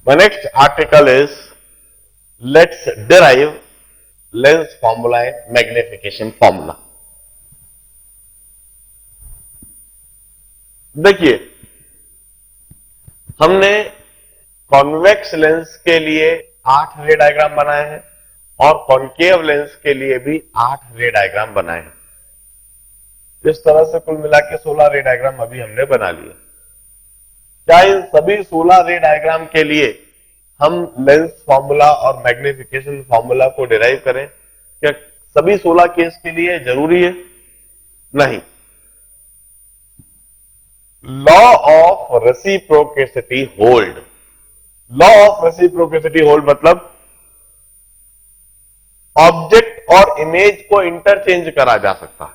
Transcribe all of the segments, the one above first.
My next article is let's derive lens formula and magnification formula. देखिए, हमने convex lens के लिए 8 रे डायग्राम बनाए हैं और कॉन्केव लेंस के लिए भी 8 रे डायग्राम बनाए हैं। इस तरह से कुल मिला के 16 रे डायग्राम अभी हमने बना लिए। क्या इन सभी 16 रे डायग्राम के लिए हम लेंस फॉर्मूला और मैग्निफिकेशन फॉर्मूला को डिराइव करें? क्या सभी 16 केस के लिए जरूरी है? नहीं। Law of reciprocity hold. Law of reciprocity hold मतलब ऑब्जेक्ट और इमेज को इंटरचेंज करा जा सकता है।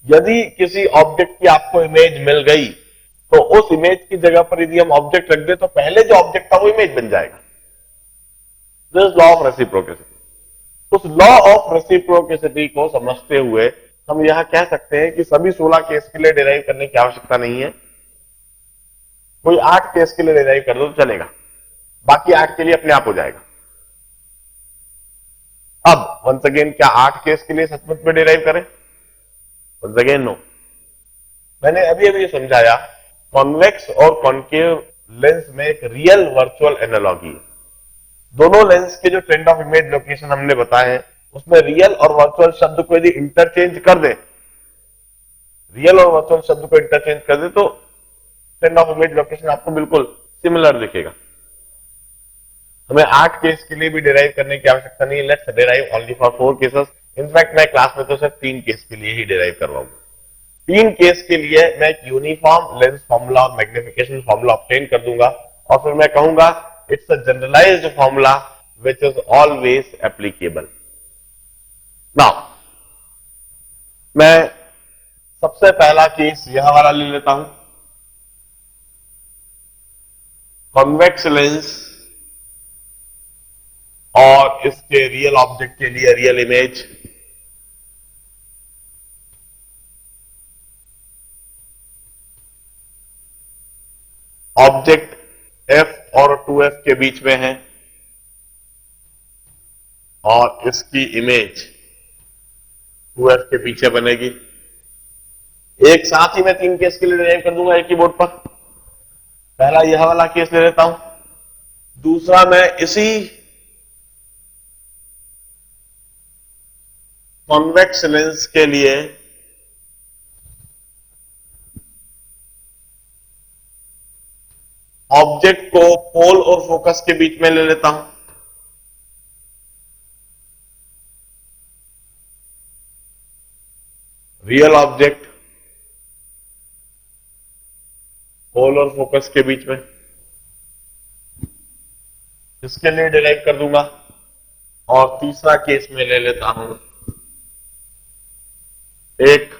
यदि किसी ऑब्जेक्ट की आपको इमेज मिल गई तो उस इमेज की जगह पर यदि हम ऑब्जेक्ट रख दे तो पहले जो ऑब्जेक्ट था वो इमेज बन जाएगा। This law of reciprocity. उस लॉ ऑफ रेसिप्रोकेसिटी को समझते हुए हम यह कह सकते हैं कि सभी 16 केस के लिए डिराइव करने की आवश्यकता नहीं है। कोई 8 केस के लिए डिराइव कर दो तो चलेगा, बाकी 8 के लिए अपने आप हो जाएगा। अब वंस अगेन, क्या 8 केस के लिए सचमुच में डिराइव करें? Once again no. मैंने अभी अभी समझाया, कॉन्वेक्स और कॉन्केव लेंस में एक रियल वर्चुअल एनालॉजी है। दोनों लेंस के जो ट्रेंड ऑफ इमेज लोकेशन हमने बताए हैं उसमें रियल और वर्चुअल शब्द को यदि इंटरचेंज कर दे, रियल और वर्चुअल शब्द को इंटरचेंज कर दे तो ट्रेंड ऑफ इमेज लोकेशन आपको बिल्कुल सिमिलर दिखेगा। हमें 8 केस के लिए भी डिराइव करने की आवश्यकता नहीं है। Let's derive only for 4 cases. In fact मैं क्लास में तो सिर्फ 3 केस के लिए ही डिराइव करवाऊंगा। 3 केस के लिए मैं एक यूनिफॉर्म लेंस फॉर्मूला और मैग्निफिकेशन फॉर्मूला ऑब्टेन कर दूंगा और फिर मैं कहूंगा it's a generalised formula which is always applicable. Now मैं सबसे पहला केस यह वाला ले लेता हूं। कॉन्वेक्स लेंस और इसके रियल ऑब्जेक्ट के लिए रियल इमेज। ऑब्जेक्ट f और 2f के बीच में है और इसकी इमेज 2f के पीछे बनेगी। एक साथ ही मैं 3 केस के लिए डिराइव कर दूंगा एक ही बोर्ड पर। पहला यह वाला केस ले लेता हूं। दूसरा मैं इसी कॉन्वेक्स लेंस के लिए ऑब्जेक्ट को पोल और फोकस के बीच में ले लेता हूं। रियल ऑब्जेक्ट पोल और फोकस के बीच में, इसके लिए डिराइव कर दूंगा। और तीसरा केस में ले लेता हूं एक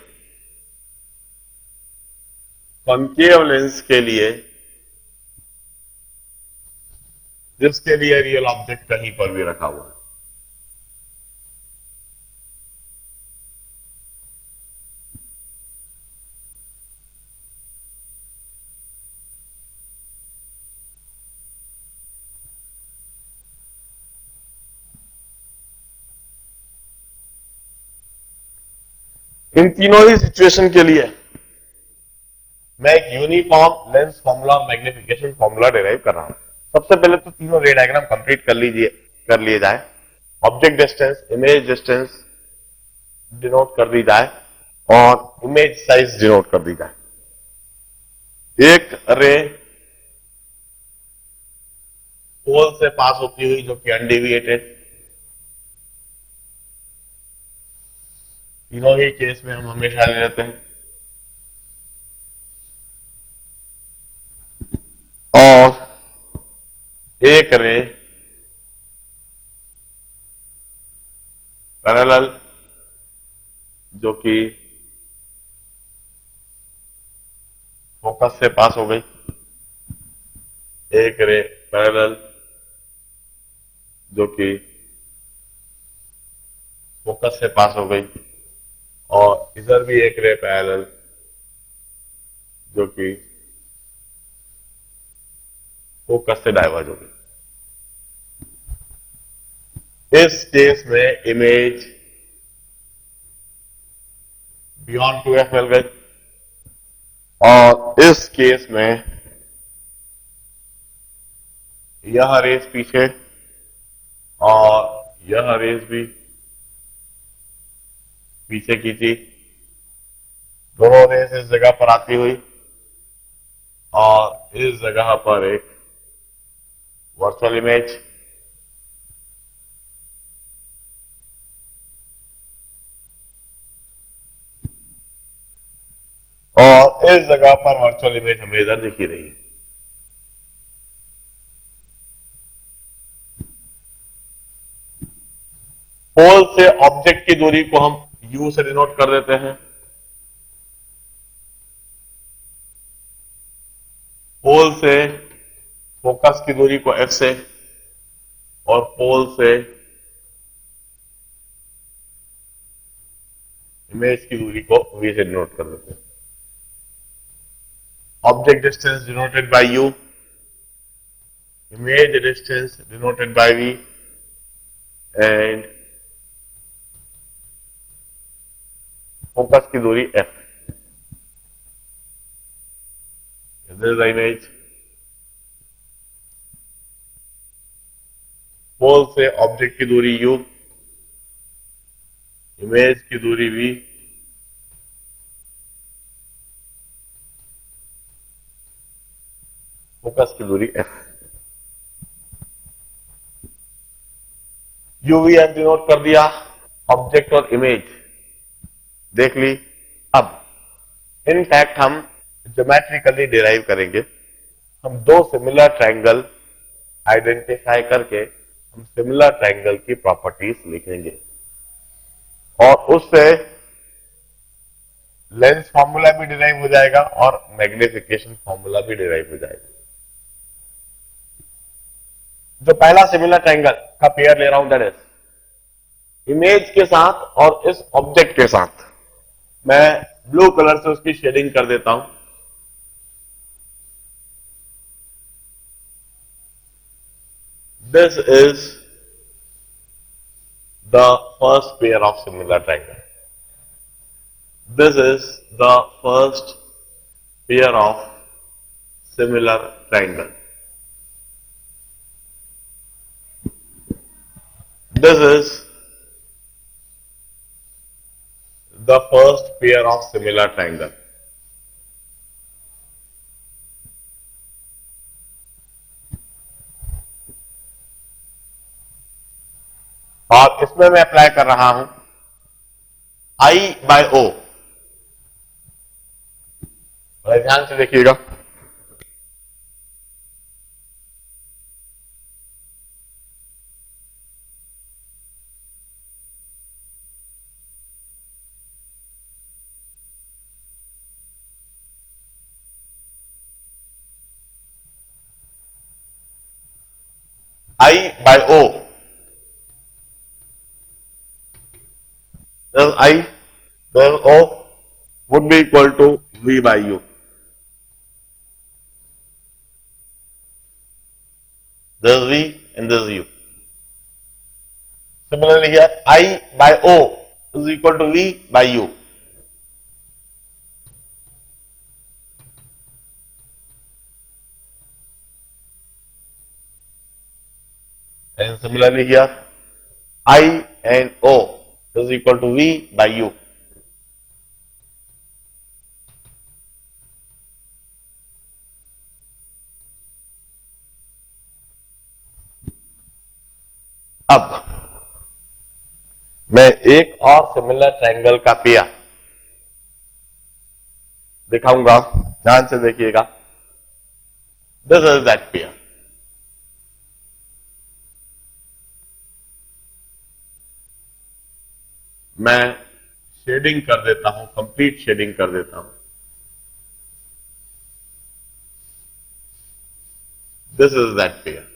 कॉन्केव लेंस के लिए जिसके लिए रियल ऑब्जेक्ट कहीं पर भी रखा हुआ है। इन तीनों ही सिचुएशन के लिए मैं एक यूनिफॉर्म लेंस फॉर्मूला और मैग्निफिकेशन फॉर्मूला डिराइव कर रहा हूं। सबसे पहले तो तीनों रे डायग्राम कंप्लीट कर लिए जाए। Object distance, image distance denote कर दी जाए और इमेज साइज डिनोट कर दी जाए। एक रे पोल से पास होती हुई जो कि अनडेविएटेड, तीनों ही केस में हम हमेशा ले लेते हैं। और एक रे पैरेलल जो कि फोकस से पास हो गई। एक रे पैरेलल जो कि फोकस से पास हो गई और इधर भी एक रे पैरेलल जो कि फोकस से डाइवर्ज होगी। इस केस में इमेज बियॉन्ड 2f मिल गई, और इस केस में यह रेस पीछे और यह रेस भी पीछे खींची, दोनों रेस इस जगह पर आती हुई और इस जगह पर एक वर्चुअल इमेज, और इस जगह पर वर्चुअल इमेज हमें इधर दिखी रही है। पोल से ऑब्जेक्ट की दूरी को हम u से डिनोट कर देते हैं, पोल से फोकस की दूरी को f से, और पोल से इमेज की दूरी को v से डिनोट कर देते हैं। Object distance denoted by u, image distance denoted by v, and focus की दूरी f. This is the image. पोल से ऑब्जेक्ट की दूरी u, इमेज की दूरी v, फोकस की दूरी f. uv एम डिनोट कर दिया, ऑब्जेक्ट और इमेज देख ली। अब इनफैक्ट हम ज्योमेट्रिकली डिराइव करेंगे, हम दो सिमिलर ट्रायंगल आइडेंटिफाई करके हम सिमिलर ट्रायंगल की प्रॉपर्टीज लिखेंगे, और उससे लेंस फॉर्मूला भी डिराइव हो जाएगा और मैग्निफिकेशन फॉर्मूला भी डिराइव हो जाएगा। जो पहला सिमिलर ट्रायंगल का पेयर ले रहा हूं, दैट इज इमेज के साथ और इस ऑब्जेक्ट के साथ मैं ब्लू कलर से उसकी शेडिंग कर देता हूं। This is the first pair of similar triangle. This is the first pair of similar triangle. This is the first pair of similar triangle. और इसमें मैं अप्लाई कर रहा हूं I by O. ध्यान से देखिएगा, I by O. Then I, then O would be equal to V by U. This is V and this is U. Similarly here, I by O is equal to V by U. And similarly here, I and O is equal to V by U. अब मैं एक और similar triangle का pair दिखाऊंगा, ध्यान से देखिएगा। This is that pair. मैं शेडिंग कर देता हूं, कंप्लीट शेडिंग कर देता हूं. This is that pair.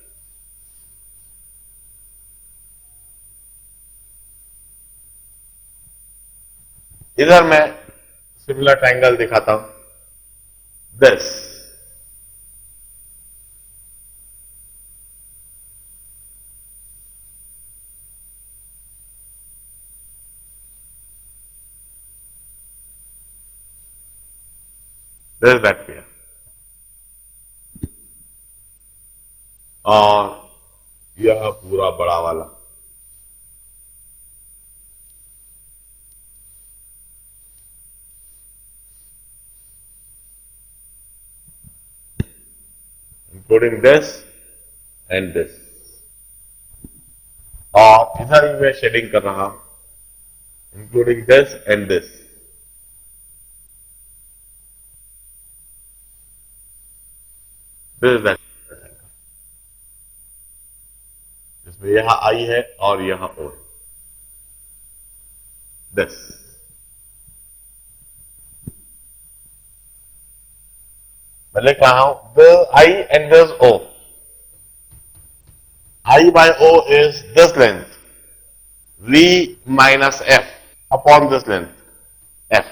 इधर मैं सिमिलर ट्रायंगल दिखाता हूं, this. This is that pair. और यह पूरा बड़ा वाला इंक्लूडिंग दिस एंड दिस, और इधर भी मैं शेडिंग कर रहा हूं including this and this. This is that, इसमें यहां आई है और यहां ओ, दिस। मैं लिख रहा हूं the I and this O. I by O is this length, V minus F upon this length, F.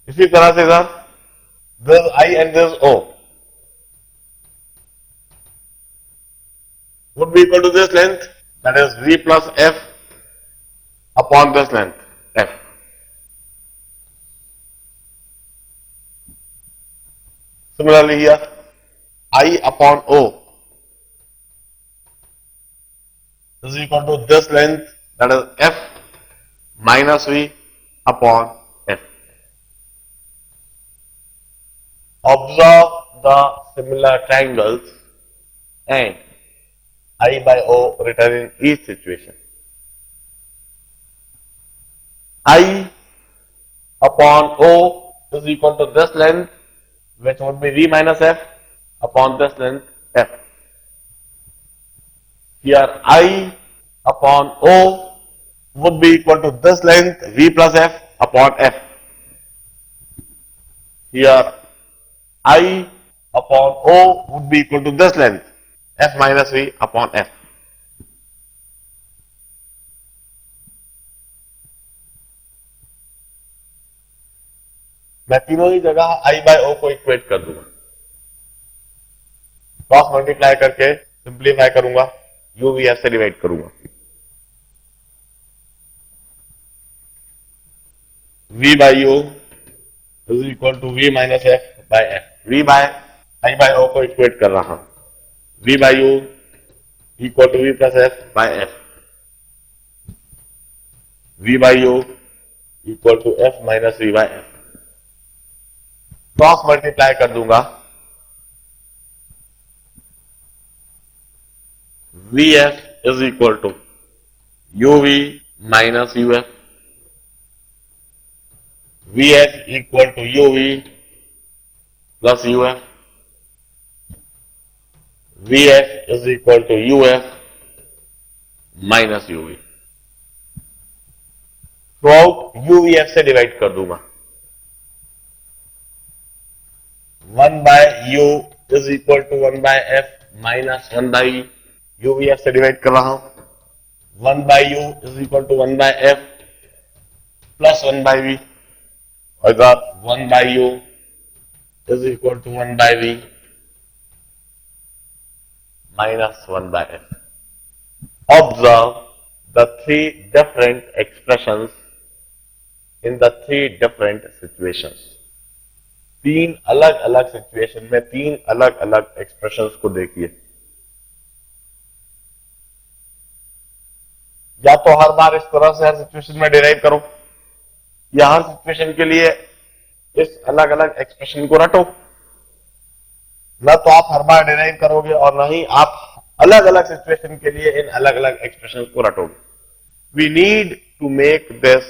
इसी तरह से इधर this I and this O would be equal to this length, that is V plus F upon this length, F. Similarly here, I upon O is equal to this length, that is F minus V upon F. Observe the similar triangles and I by O written in each situation. I upon O is equal to this length, which would be V minus F upon this length, F. Here I upon O would be equal to this length, V plus F upon F. Here I upon O would be equal to this length, F minus V upon F. मैं तीनों ही जगह I by O को equate कर दूंगा, cross multiply करके simplify करूंगा, U V F से divide करूंगा। V by U is equal to V minus F by F. V by I by O को इक्वेट कर रहा हूं, V by U equal to V plus F by F. V by U equal to F minus V by F. Cross multiply कर दूंगा, VF is equal to UV minus UF, VF equal to UV plus UF, VF is equal to UF minus UV. Throughout UVF से divide कर दूंगा, 1 by U is equal to 1 by F minus 1 by V. UVF से divide कर रहा हूं, 1 by U is equal to 1 by F plus 1 by V, और इधर 1 by U is equal to 1 by V minus 1 by F. Observe the three different expressions in the three different situations. तीन अलग अलग situation में तीन अलग अलग expressions को देखिए। या तो हर बार इस तरह से हर सिचुएशन में डिराइव करो, या हर सिचुएशन के लिए इस अलग अलग एक्सप्रेशन को रटो। ना तो आप हर बार डिराइव करोगे और ना ही आप अलग अलग सिचुएशन के लिए इन अलग अलग एक्सप्रेशंस को रटोगे। We need to make this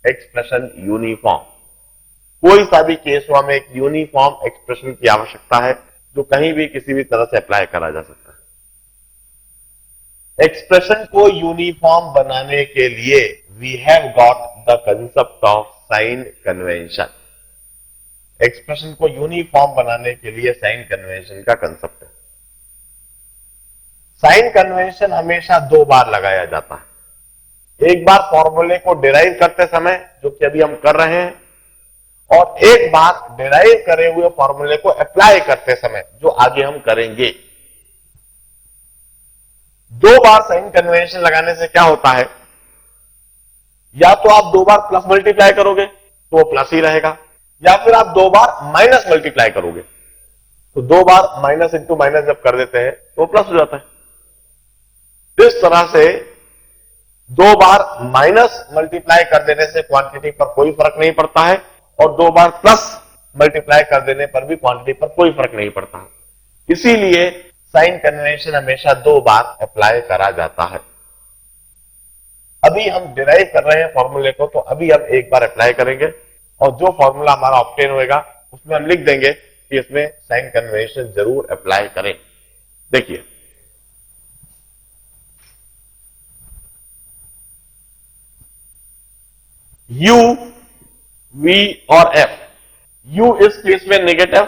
expression uniform. कोई सा भी केस हो, हमें एक यूनिफॉर्म एक्सप्रेशन की आवश्यकता है जो कहीं भी किसी भी तरह से अप्लाई करा जा सकता है। एक्सप्रेशन को यूनिफॉर्म बनाने के लिए we have got the concept of sign convention. Expression को यूनिफॉर्म बनाने के लिए साइन कन्वेंशन का कंसेप्ट है। साइन कन्वेंशन हमेशा दो बार लगाया जाता है, एक बार फॉर्मूले को डिराइव करते समय, जो कि अभी हम कर रहे हैं, और एक बार डिराइव करे हुए फॉर्मूले को अप्लाई करते समय, जो आगे हम करेंगे। दो बार साइन कन्वेंशन लगाने से क्या होता है, या तो आप 2 बार प्लस मल्टीप्लाई करोगे तो वो प्लस ही रहेगा, या फिर आप 2 बार माइनस मल्टीप्लाई करोगे तो 2 बार माइनस इंटू माइनस जब कर देते हैं तो प्लस हो जाता है। इस तरह से 2 बार माइनस मल्टीप्लाई कर देने से क्वांटिटी पर कोई फर्क नहीं पड़ता है, और 2 बार प्लस मल्टीप्लाई कर देने पर भी क्वांटिटी पर कोई फर्क नहीं पड़ता है। इसीलिए साइन कन्वेंशन हमेशा 2 बार अप्लाई करा जाता है। अभी हम डिराइव कर रहे हैं फॉर्मूले को, तो अभी हम एक बार अप्लाई करेंगे और जो फॉर्मूला हमारा ऑब्टेन होएगा उसमें हम लिख देंगे कि इसमें साइन कन्वेंशन जरूर अप्लाई करें। देखिए, U, V और F। U इस केस में नेगेटिव,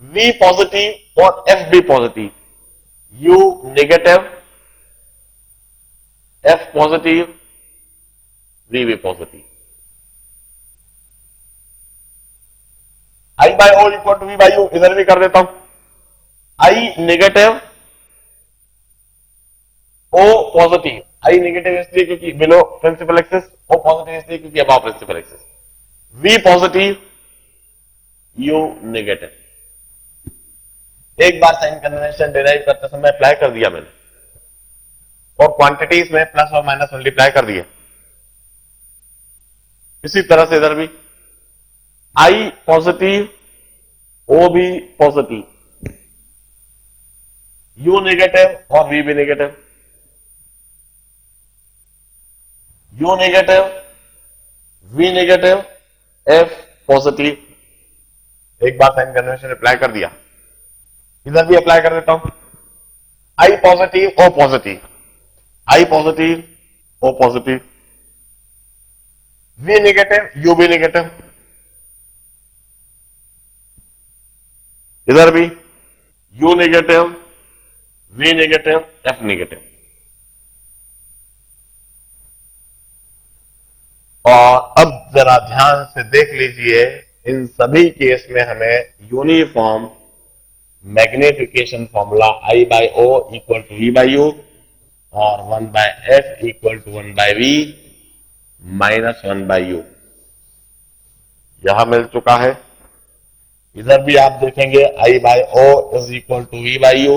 V पॉजिटिव और F भी positive. U negative, F positive, V भी positive. I by O equal to V by U इधर भी कर देता हूं। I negative, O positive. I negative इसलिए क्योंकि below principal axis, O positive इसलिए क्योंकि above principal axis. V positive, U negative. एक बार साइन कन्वेंशन डिराइव करते समय अप्लाई कर दिया मैंने, और क्वांटिटीज में प्लस और माइनस मल्टीप्लाई कर दिया। इसी तरह से इधर भी I पॉजिटिव, O भी पॉजिटिव, U नेगेटिव और V भी negative. U negative, V negative, F positive. एक बार साइन कन्वेंशन अप्लाई कर दिया, इधर भी अप्लाई कर देता हूं। I positive, O positive, I positive, O positive, V negative, U भी नेगेटिव। इधर भी U negative, V negative, F negative. और अब जरा ध्यान से देख लीजिए, इन सभी केस में हमें uniform magnification formula I by O equal to V by U और 1 by F equal to 1 by V minus 1 by U यहां मिल चुका है। इधर भी आप देखेंगे I by O is equal to V by U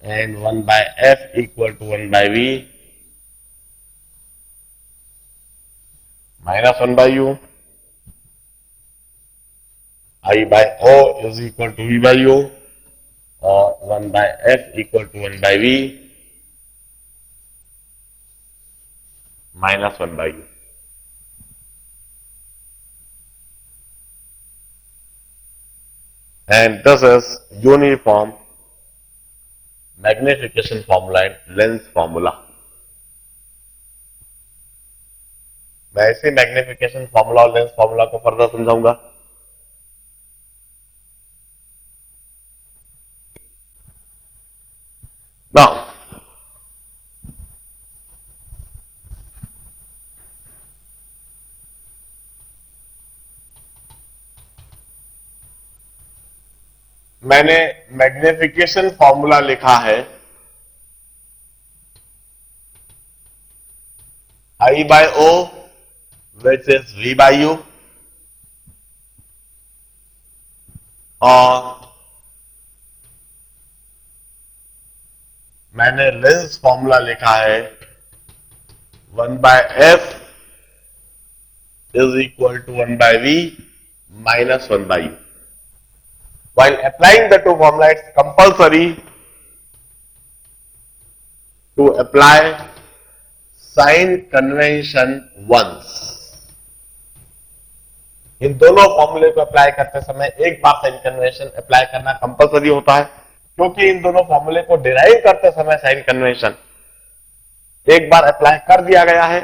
and 1 by F equal to 1 by V minus 1 by U। I by O is equal to V by U और 1 by F equal to 1 by V minus 1 by U। And this is uniform magnification formula and lens formula। मैं इसी magnification formula और lens formula को further समझाऊंगा। Now मैंने magnification formula लिखा है I by O which is V by U और मैंने लेंस फॉर्मूला लिखा है 1 by F is equal to 1 by V minus 1 by U। While applying the two formula, it's compulsory to apply sign convention once। इन दोनों फॉर्मूले को apply करते समय एक बार साइन कन्वेंशन अप्लाई करना कंपलसरी होता है, क्योंकि इन दोनों फॉर्मूले को डिराइव करते समय साइन कन्वेंशन एक बार अप्लाई कर दिया गया है।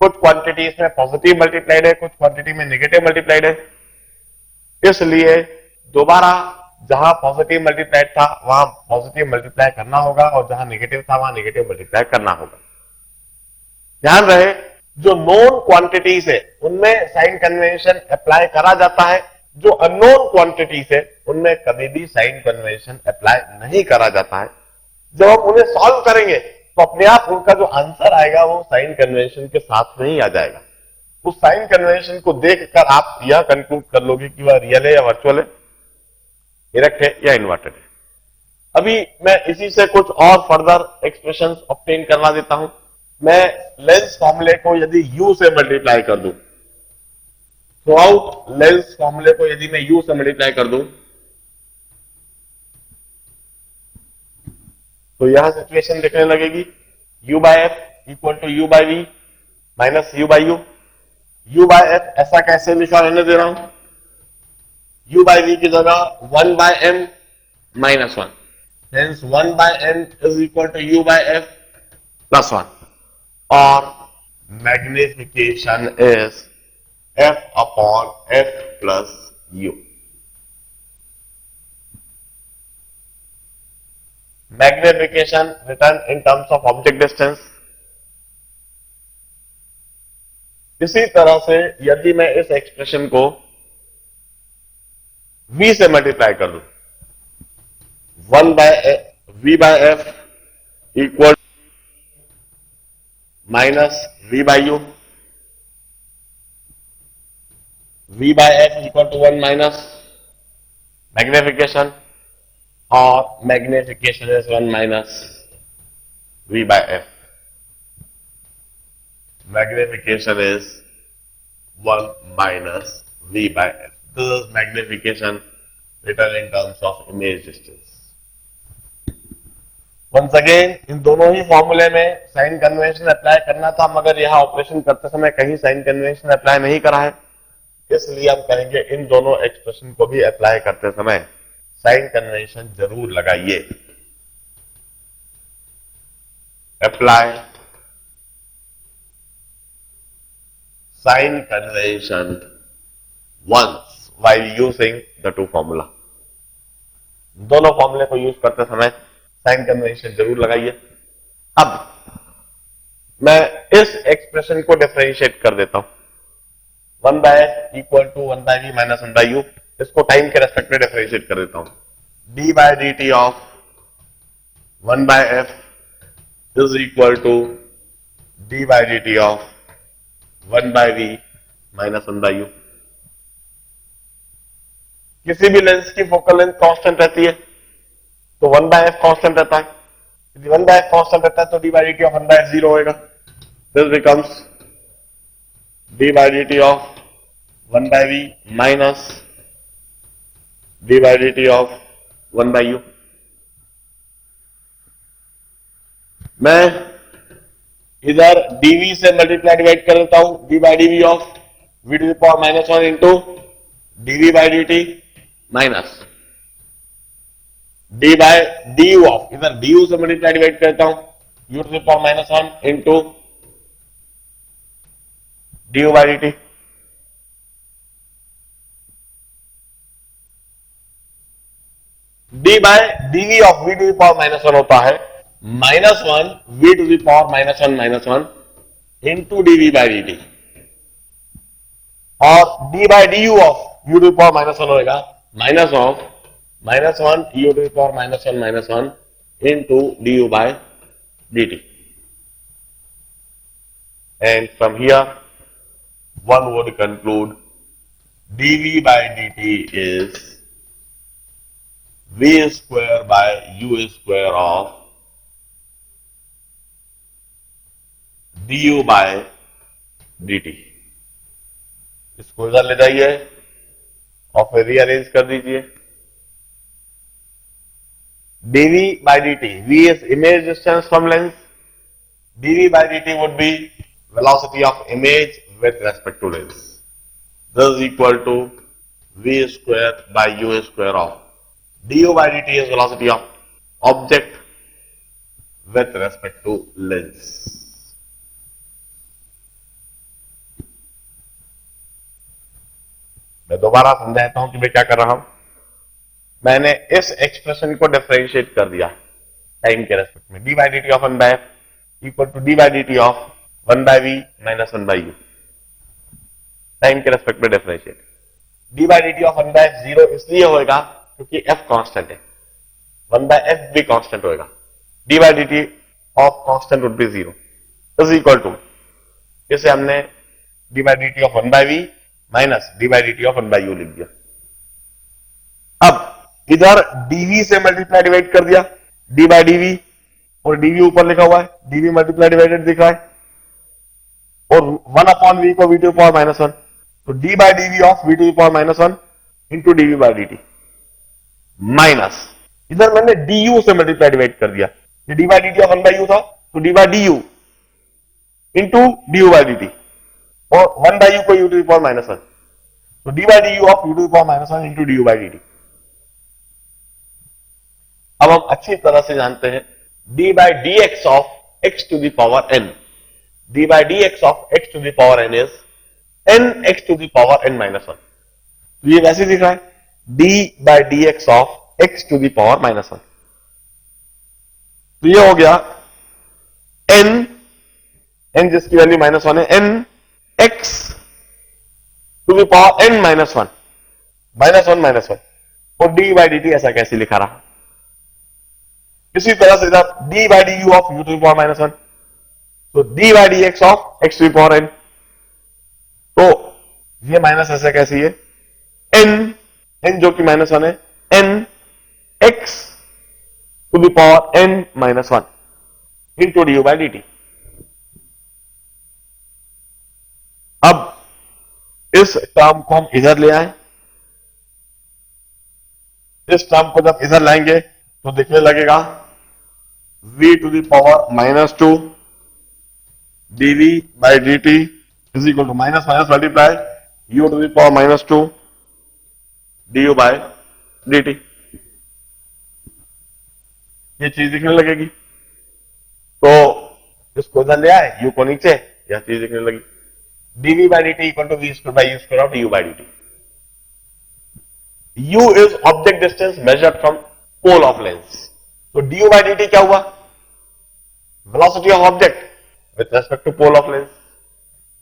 कुछ क्वांटिटी इसमें पॉजिटिव मल्टीप्लाइड है, कुछ क्वांटिटी में नेगेटिव मल्टीप्लाइड है, इसलिए दोबारा जहां पॉजिटिव मल्टीप्लाइड था वहां पॉजिटिव मल्टीप्लाई करना होगा और जहां नेगेटिव था वहां नेगेटिव मल्टीप्लाई करना होगा। ध्यान रहे, जो नोन क्वांटिटीज है उनमें साइन कन्वेंशन अप्लाई करा जाता है, जो अननोन क्वांटिटीज है उनमें कभी भी साइन कन्वेंशन अप्लाई नहीं करा जाता है। जब हम उन्हें सॉल्व करेंगे तो अपने आप उनका जो आंसर आएगा वो साइन कन्वेंशन के साथ में ही आ जाएगा। उस साइन कन्वेंशन को देखकर आप यह कंक्लूड कर लोगे कि वह रियल है या वर्चुअल है, डायरेक्ट है या इन्वर्टेड है। अभी मैं इसी से कुछ और फर्दर एक्सप्रेशन ऑब्टेन करवा देता हूं। मैं लेंस फॉर्मूले को यदि u से मल्टीप्लाई कर दूं, थ्रू आउट लेंस फॉर्मूले को यदि मैं u से मल्टीप्लाई कर दूं, तो यह सिचुएशन दिखने लगेगी u by F equal to u by v minus u by u। u by F ऐसा कैसे लिखा रहने दे रहा हूं, u बाय v की जगह 1 bye m minus 1, hence 1 by m is equal to u by f plus 1, or magnification is f upon f plus u. Magnification written in terms of object distance. इसी तरह से यदि मैं इस expression को v से मल्टीप्लाई कर दूं, 1 by v by f equal minus v by u, v by f equal to 1 minus magnification, or magnification is 1 minus v by f. Magnification is 1 minus v by f. This is magnification written in terms of image distance. Once again, इन दोनों ही फॉर्मूले में sign convention apply करना था, मगर यह operation करते समय कहीं साइन कन्वेंशन अप्लाई नहीं करा है, इसलिए हम कहेंगे इन दोनों एक्सप्रेशन को भी अप्लाई करते समय साइन कन्वेंशन जरूर लगाइए। Apply sign convention once while using the two formula. दोनों फॉर्मूले को यूज करते समय साइन कन्वेंशन जरूर लगाइए। अब मैं इस एक्सप्रेशन को डिफरेंशिएट कर देता हूं, 1 by F equal to 1 by V minus 1 by U. इसको टाइम के रेस्पेक्ट में डिफरेंशिएट कर देता हूं। D by D T of 1 by F is equal to D by D T of 1 by V minus 1 by U. किसी भी lens की focal length constant रहती है तो 1 बाय एफ कांस्टेंट रहता है। यदि 1 बाय एफ कांस्टेंट रहता है तो D by D T of 1 by F 0 होएगा। This becomes D by D T of 1 by V minus D by D T of 1 by U. मैं इधर dv से मल्टीप्लाई डिवाइड कर देता हूं, d by dv of v to the power minus 1 into dv by dt minus d by du of, इधर du से multiply divide करता हूं, u to the power minus 1 into du by dt। d by dv of v to the power minus 1 होता है minus 1 v to the power minus 1 into dv by dt, और d by du of u to the power minus 1 होएगा minus of minus 1 u to the power minus 1 into du by dt। And from here one would conclude dv by dt is v square by u square of du by dt। इसको इधर ले जाइए और फिर rearrange कर दीजिए। dv by dt, v is image distance from lens, dv by dt would be velocity of image with respect to lens. This is equal to v square by u square of du by dt is velocity of object with respect to lens. मैं दोबारा समझाता हूं कि मैं क्या कर रहा हूं। मैंने इस एक्सप्रेशन को डिफरेंशिएट कर दिया टाइम के रेस्पेक्ट में, D by D T of 1 by F equal to D by D T of 1 by V minus 1 by U. Time के रेस्पेक्ट में differentiate, D by D T of 1 by F 0 इसलिए होएगा क्योंकि F constant है, 1 by F भी constant होएगा। D by D T of constant would be 0 is equal to, इसे हमने D by D T of 1 by V minus D by D T of 1 by U लिख दिया। अब इधर DV से मल्टीप्लाई डिवाइड कर दिया, डी बाई डीवी, और डीवी ऊपर लिखा हुआ है, डीवी मल्टीप्लाई डिवाइडेड दिख रहा है, और 1 अपॉन वी को वी टू पावर माइनस 1, तो D by DV of V to power minus 1 into DV by D T minus, इधर मैंने डी यू से मल्टीप्लाई डिवाइड कर दिया, D by D T of 1 by U था, तो D by D U into D U by D T, और 1 by U को U to power minus 1, तो D by D U of U to power minus 1 into D U by D T. अब हम अच्छी तरह से जानते हैं D by D X of X to the power N, D by D X of X to the power N is N X to the power N minus 1, तो ये वैसे दिख रहा है D by D X of X to the power minus 1, तो ये हो गया एन, एन जिसकी वैल्यू माइनस 1 है, N X to the power N minus 1 minus 1, और डी बाई डी टी ऐसा कैसे लिखा रहा। इसी तरह से इधर D by D U of U to power minus 1, तो D by D X of X to power N, तो ये माइनस ऐसे कैसी है, एन, एन जो कि माइनस 1 है, N X to the power N minus 1 into D U by D T. अब इस टर्म को हम इधर ले आए, इस टर्म को जब इधर लाएंगे तो दिखने लगेगा v to the power minus 2 dv by dt is equal to minus minus multiply u to the power minus 2 du by dt, ये चीज दिखने लगेगी। तो इसको इधर ले आए, u को नीचे, यह चीज दिखने लगी dv by dt equal to v square by u square of du by dt। u is object distance measured from pole of lens, तो du बाई dt क्या हुआ, velocity of object with respect to pole of lens,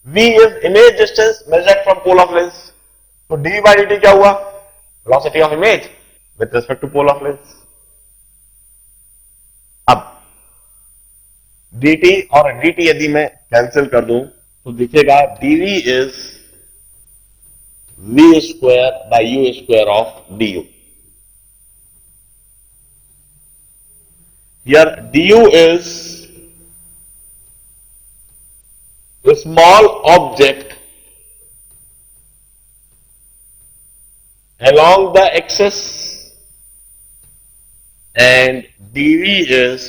v is image distance measured from pole of lens, तो dv by dt क्या हुआ, velocity of image with respect to pole of lens। अब dt और dt यदि मैं cancel कर दूं तो दिखेगा dv is v square by u square of du, here du is a small object along the axis and dv is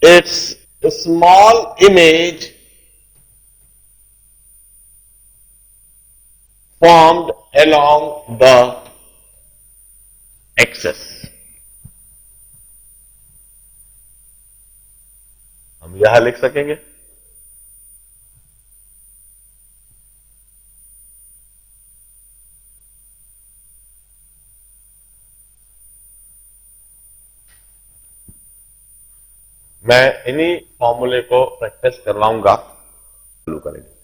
its a small image formed along the axis। हम यहां लिख सकेंगे मैं इन्हीं फॉर्मूले को प्रैक्टिस करवाऊंगा, चालू करेंगे।